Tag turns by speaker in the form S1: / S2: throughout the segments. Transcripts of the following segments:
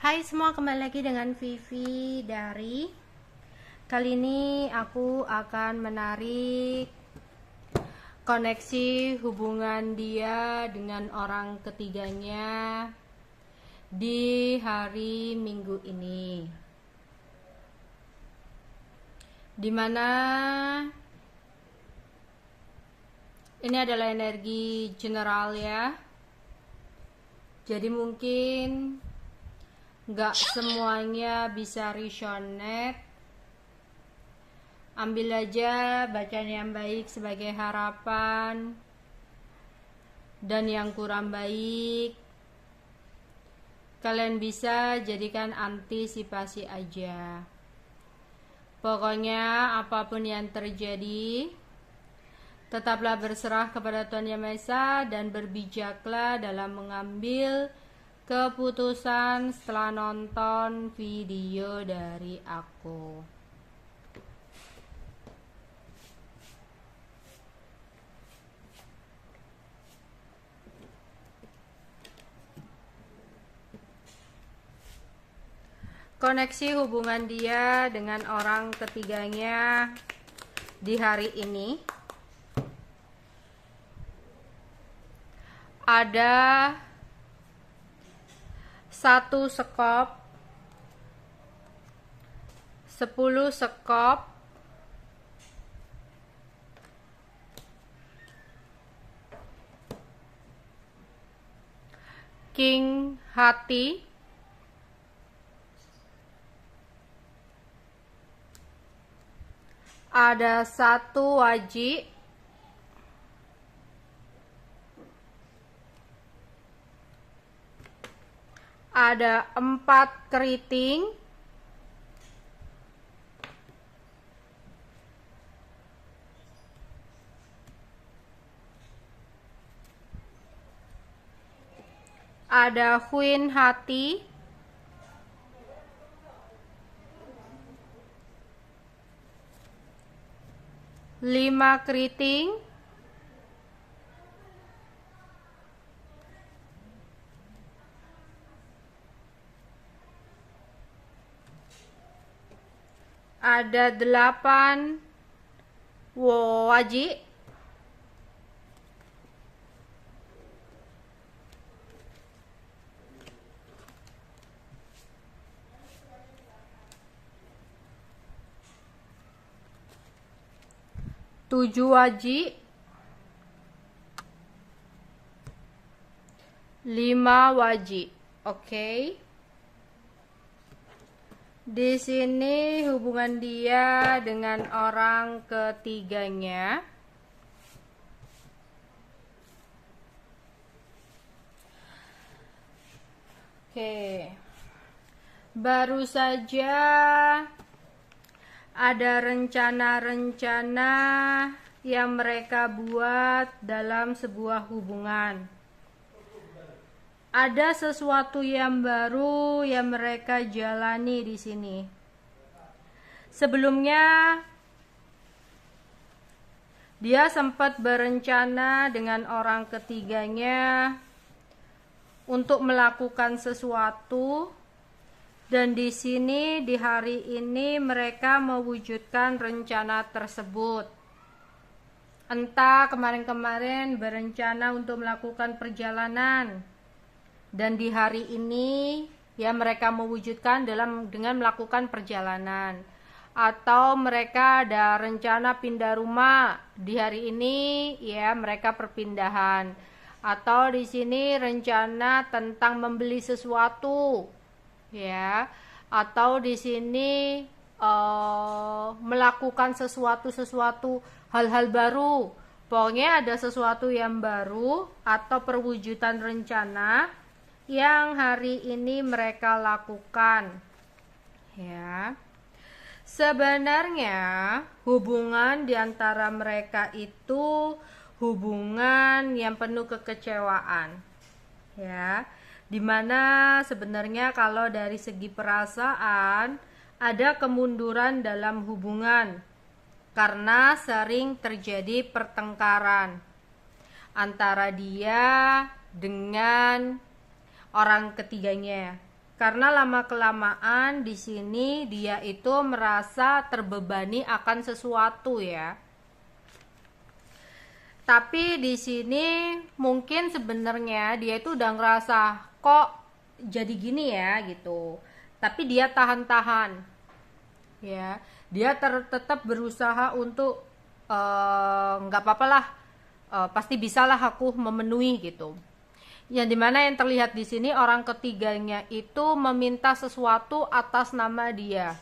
S1: Hai semua, kembali lagi dengan Vivi dari. Kali ini aku akan menarik koneksi hubungan dia dengan orang ketiganya di hari Minggu ini, dimana ini adalah energi general ya. Jadi mungkin nggak semuanya bisa resonate. Ambil aja bacaan yang baik sebagai harapan, dan yang kurang baik kalian bisa jadikan antisipasi aja. Pokoknya apapun yang terjadi, tetaplah berserah kepada Tuhan Yang Maha Esa dan berbijaklah dalam mengambil keputusan setelah nonton video dari aku. Koneksi hubungan dia dengan orang ketiganya di hari ini. Ada satu sekop, 10 sekop, King hati, ada satu wajib, ada 4 keriting, ada Queen hati, lima keriting, ada 8 wajib, tujuh wajib, 5 wajib. Oke. Di sini hubungan dia dengan orang ketiganya. Oke. Baru saja ada rencana-rencana yang mereka buat dalam sebuah hubungan. Ada sesuatu yang baru yang mereka jalani di sini. Sebelumnya dia sempat berencana dengan orang ketiganya untuk melakukan sesuatu, dan di sini di hari ini mereka mewujudkan rencana tersebut. Entah kemarin-kemarin berencana untuk melakukan perjalanan, dan di hari ini ya mereka mewujudkan dengan melakukan perjalanan. Atau mereka ada rencana pindah rumah, di hari ini ya mereka perpindahan. Atau di sini rencana tentang membeli sesuatu ya, atau di sini melakukan sesuatu hal-hal baru. Pokoknya ada sesuatu yang baru atau perwujudan rencana yang hari ini mereka lakukan ya. Sebenarnya hubungan di antara mereka itu hubungan yang penuh kekecewaan ya, dimana sebenarnya kalau dari segi perasaan ada kemunduran dalam hubungan karena sering terjadi pertengkaran antara dia dengan orang ketiganya. Karena lama-kelamaan di sini dia itu merasa terbebani akan sesuatu ya. Tapi di sini mungkin sebenarnya dia itu udah ngerasa kok jadi gini ya gitu. Tapi dia tahan-tahan. Ya, dia tetap berusaha untuk nggak apa-apa lah, pasti bisalah aku memenuhi gitu. Yang dimana yang terlihat di sini orang ketiganya itu meminta sesuatu atas nama dia,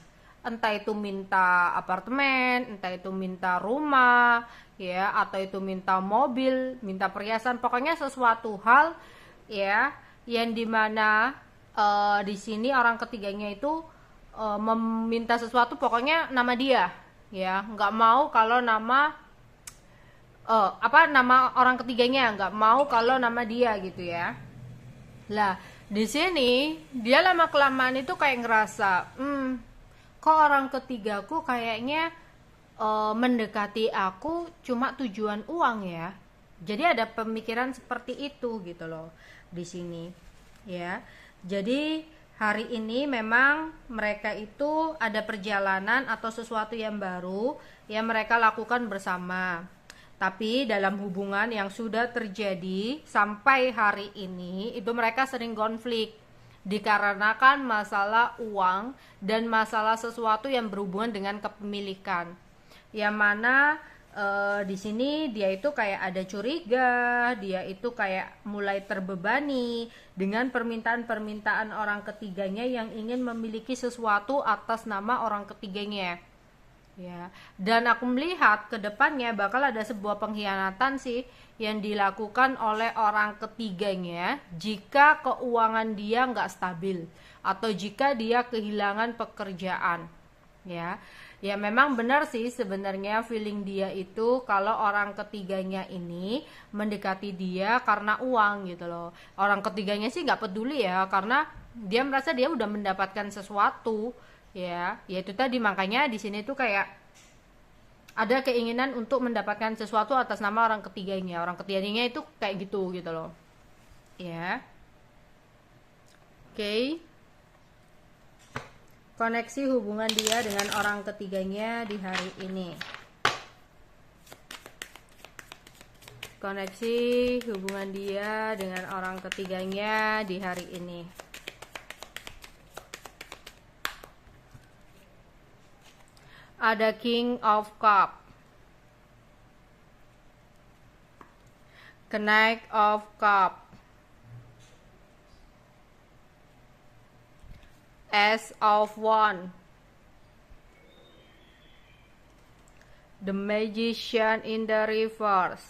S1: entah itu minta apartemen, entah itu minta rumah, ya, atau itu minta mobil, minta perhiasan, pokoknya sesuatu hal ya yang dimana di sini orang ketiganya itu meminta sesuatu pokoknya nama dia, ya, nggak mau kalau nama nama orang ketiganya, nggak mau kalau nama dia gitu ya. Lah di sini dia lama kelamaan itu kayak ngerasa kok orang ketigaku kayaknya mendekati aku cuma tujuan uang ya. Jadi ada pemikiran seperti itu gitu loh di sini ya. Jadi hari ini memang mereka itu ada perjalanan atau sesuatu yang baru yang mereka lakukan bersama. Tapi dalam hubungan yang sudah terjadi sampai hari ini itu mereka sering konflik dikarenakan masalah uang dan masalah sesuatu yang berhubungan dengan kepemilikan. Yang mana di sini dia itu kayak ada curiga, dia itu kayak mulai terbebani dengan permintaan-permintaan orang ketiganya yang ingin memiliki sesuatu atas nama orang ketiganya. Ya, dan aku melihat ke depannya bakal ada sebuah pengkhianatan sih yang dilakukan oleh orang ketiganya jika keuangan dia nggak stabil atau jika dia kehilangan pekerjaan. Ya memang benar sih sebenarnya feeling dia itu kalau orang ketiganya ini mendekati dia karena uang gitu loh. Orang ketiganya sih nggak peduli ya, karena dia merasa dia udah mendapatkan sesuatu. Ya itu tadi, makanya di sini tuh kayak ada keinginan untuk mendapatkan sesuatu atas nama orang ketiganya. Orang ketiganya itu kayak gitu loh. Ya. Oke. Koneksi hubungan dia dengan orang ketiganya di hari ini. Koneksi hubungan dia dengan orang ketiganya di hari ini. Ada King of Cup, Knight of Cup, Ace of Wands, the Magician in the reverse,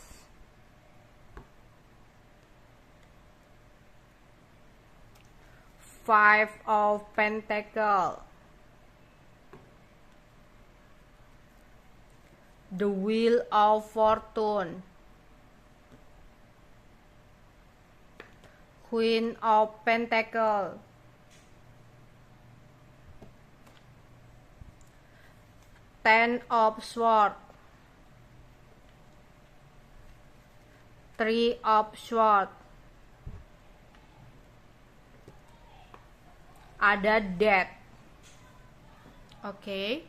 S1: Five of Pentacles, the Wheel of Fortune, Queen of Pentacles, Ten of Swords, Three of Swords, ada Death. Oke.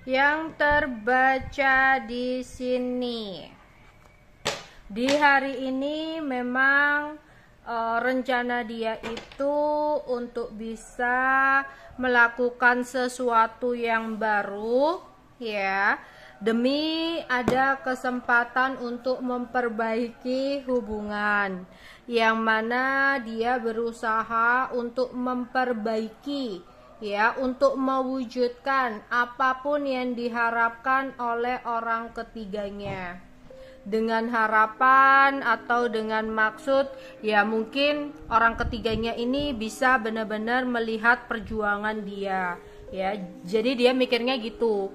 S1: Yang terbaca di sini di hari ini memang rencana dia itu untuk bisa melakukan sesuatu yang baru ya, demi ada kesempatan untuk memperbaiki hubungan, yang mana dia berusaha untuk memperbaiki ya, untuk mewujudkan apapun yang diharapkan oleh orang ketiganya, dengan harapan atau dengan maksud ya mungkin orang ketiganya ini bisa benar-benar melihat perjuangan dia ya. Jadi dia mikirnya gitu.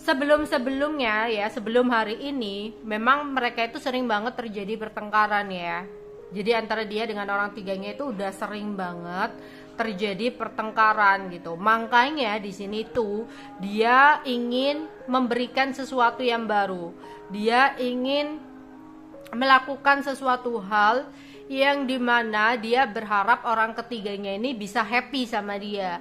S1: Sebelum-sebelumnya ya, sebelum hari ini memang mereka itu sering banget terjadi pertengkaran ya. Jadi antara dia dengan orang tiganya itu udah sering banget terjadi pertengkaran gitu. Makanya di sini tuh dia ingin memberikan sesuatu yang baru. Dia ingin melakukan sesuatu hal yang dimana dia berharap orang ketiganya ini bisa happy sama dia,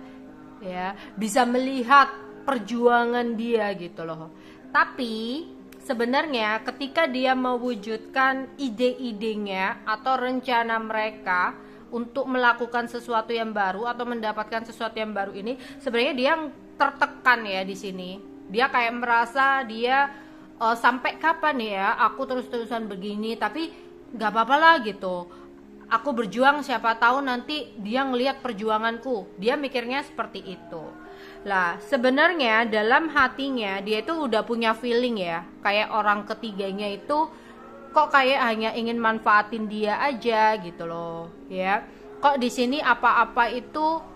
S1: ya, bisa melihat perjuangan dia gitu loh. Tapi sebenarnya ketika dia mewujudkan ide-idenya atau rencana mereka untuk melakukan sesuatu yang baru atau mendapatkan sesuatu yang baru ini, sebenarnya dia tertekan ya di sini. Dia kayak merasa dia sampai kapan ya aku terus-terusan begini, tapi nggak apa-apa lah gitu. Aku berjuang, siapa tahu nanti dia ngelihat perjuanganku. Dia mikirnya seperti itu. Lah, sebenarnya dalam hatinya dia itu udah punya feeling ya, kayak orang ketiganya itu kok kayak hanya ingin manfaatin dia aja gitu loh, ya. Kok di sini apa-apa itu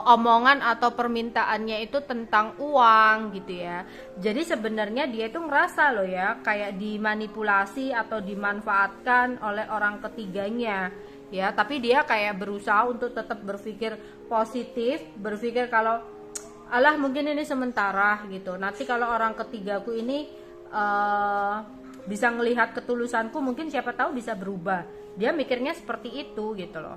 S1: omongan atau permintaannya itu tentang uang gitu ya. Jadi sebenarnya dia itu ngerasa loh ya, kayak dimanipulasi atau dimanfaatkan oleh orang ketiganya ya. Tapi dia kayak berusaha untuk tetap berpikir positif, berpikir kalau alah mungkin ini sementara gitu. Nanti kalau orang ketigaku ini bisa ngelihat ketulusanku, mungkin siapa tahu bisa berubah. Dia mikirnya seperti itu gitu loh.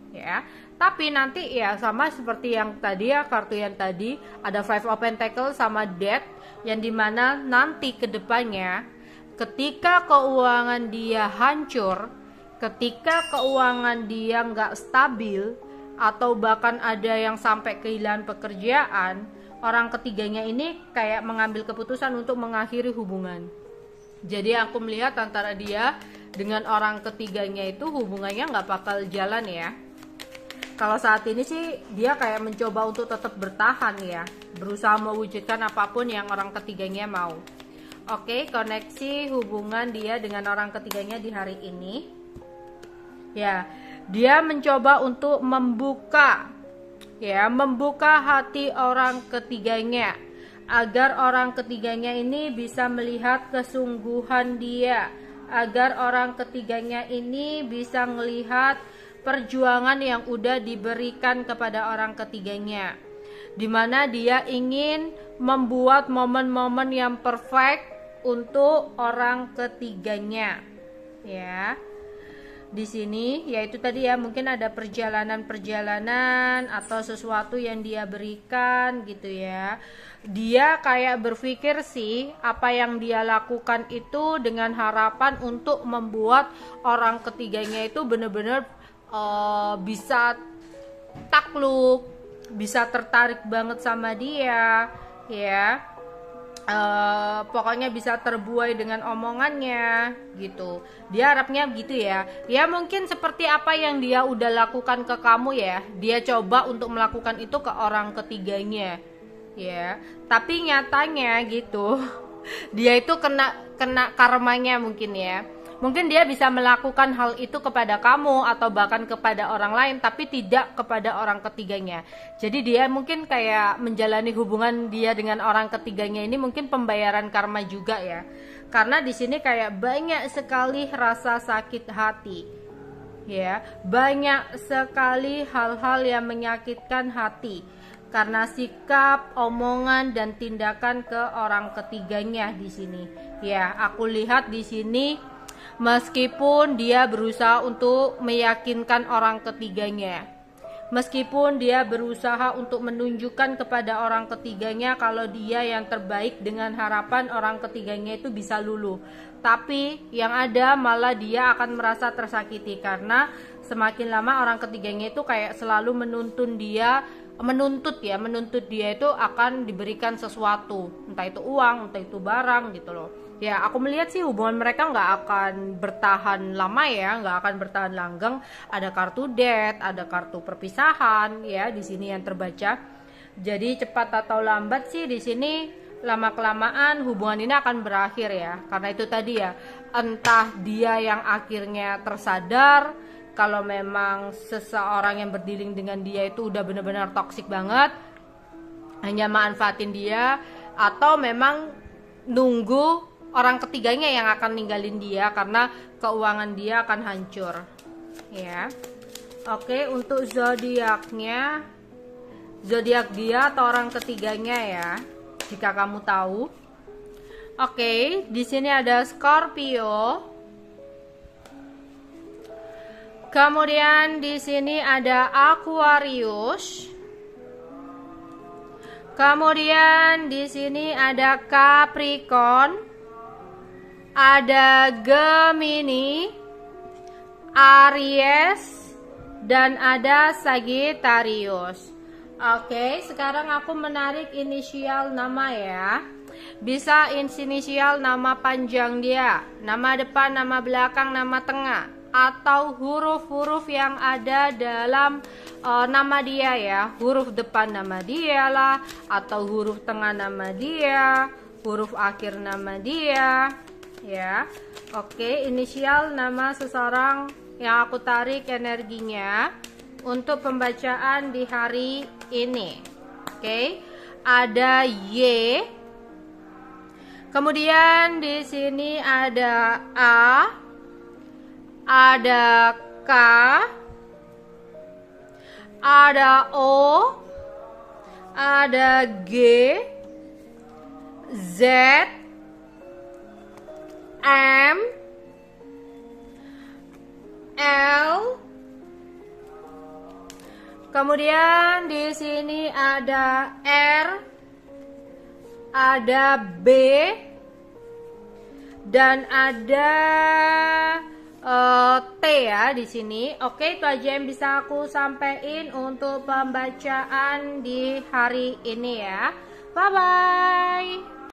S1: Ya, tapi nanti ya sama seperti yang tadi ya, kartu yang tadi ada Five of Pentacles sama Death, yang dimana nanti kedepannya ketika keuangan dia hancur, ketika keuangan dia nggak stabil atau bahkan ada yang sampai kehilangan pekerjaan, orang ketiganya ini kayak mengambil keputusan untuk mengakhiri hubungan. Jadi aku melihat antara dia dengan orang ketiganya itu hubungannya nggak bakal jalan ya. Kalau saat ini sih dia kayak mencoba untuk tetap bertahan ya, berusaha mewujudkan apapun yang orang ketiganya mau. Oke, koneksi hubungan dia dengan orang ketiganya di hari ini. Ya, dia mencoba untuk membuka hati orang ketiganya agar orang ketiganya ini bisa melihat kesungguhan dia, agar orang ketiganya ini bisa melihat perjuangan yang udah diberikan kepada orang ketiganya, dimana dia ingin membuat momen-momen yang perfect untuk orang ketiganya ya. Di sini yaitu tadi ya, mungkin ada perjalanan-perjalanan atau sesuatu yang dia berikan gitu ya. Dia kayak berpikir sih apa yang dia lakukan itu dengan harapan untuk membuat orang ketiganya itu benar-benar bisa takluk, bisa tertarik banget sama dia ya. Pokoknya bisa terbuai dengan omongannya gitu. Dia harapnya gitu ya. Ya mungkin seperti apa yang dia udah lakukan ke kamu ya, dia coba untuk melakukan itu ke orang ketiganya ya. Tapi nyatanya gitu dia itu kena karmanya mungkin ya. Mungkin dia bisa melakukan hal itu kepada kamu atau bahkan kepada orang lain, tapi tidak kepada orang ketiganya. Jadi dia mungkin kayak menjalani hubungan dia dengan orang ketiganya ini mungkin pembayaran karma juga ya. Karena di sini kayak banyak sekali rasa sakit hati. Ya, banyak sekali hal-hal yang menyakitkan hati karena sikap, omongan dan tindakan ke orang ketiganya di sini. Ya, aku lihat di sini meskipun dia berusaha untuk meyakinkan orang ketiganya, meskipun dia berusaha untuk menunjukkan kepada orang ketiganya kalau dia yang terbaik dengan harapan orang ketiganya itu bisa luluh, tapi yang ada malah dia akan merasa tersakiti karena semakin lama orang ketiganya itu kayak selalu menuntut dia itu akan diberikan sesuatu, entah itu uang, entah itu barang gitu loh. Ya, aku melihat sih hubungan mereka nggak akan bertahan lama ya, nggak akan bertahan langgeng. Ada kartu death, ada kartu perpisahan ya di sini yang terbaca. Jadi cepat atau lambat sih di sini lama kelamaan hubungan ini akan berakhir ya. Karena itu tadi ya, entah dia yang akhirnya tersadar kalau memang seseorang yang berdealing dengan dia itu udah benar-benar toksik banget, hanya manfaatin dia, atau memang nunggu orang ketiganya yang akan ninggalin dia karena keuangan dia akan hancur ya. Oke, untuk zodiaknya, zodiak dia atau orang ketiganya ya, jika kamu tahu. Oke, di sini ada Scorpio, Kemudian di sini ada Aquarius. Kemudian di sini ada Capricorn, ada Gemini, Aries, dan ada Sagittarius. Oke, sekarang aku menarik inisial nama ya. Bisa inisial nama panjang dia, nama depan, nama belakang, nama tengah, atau huruf-huruf yang ada dalam nama dia ya. Huruf depan nama dia lah, atau huruf tengah nama dia, huruf akhir nama dia ya. Oke, inisial nama seseorang yang aku tarik energinya untuk pembacaan di hari ini. Oke, ada Y. Kemudian di sini ada A, ada K, ada O, ada G, Z, M, L. Kemudian di sini ada R, ada B, dan ada T ya di sini. Oke, itu aja yang bisa aku sampaikan untuk pembacaan di hari ini ya. Bye bye.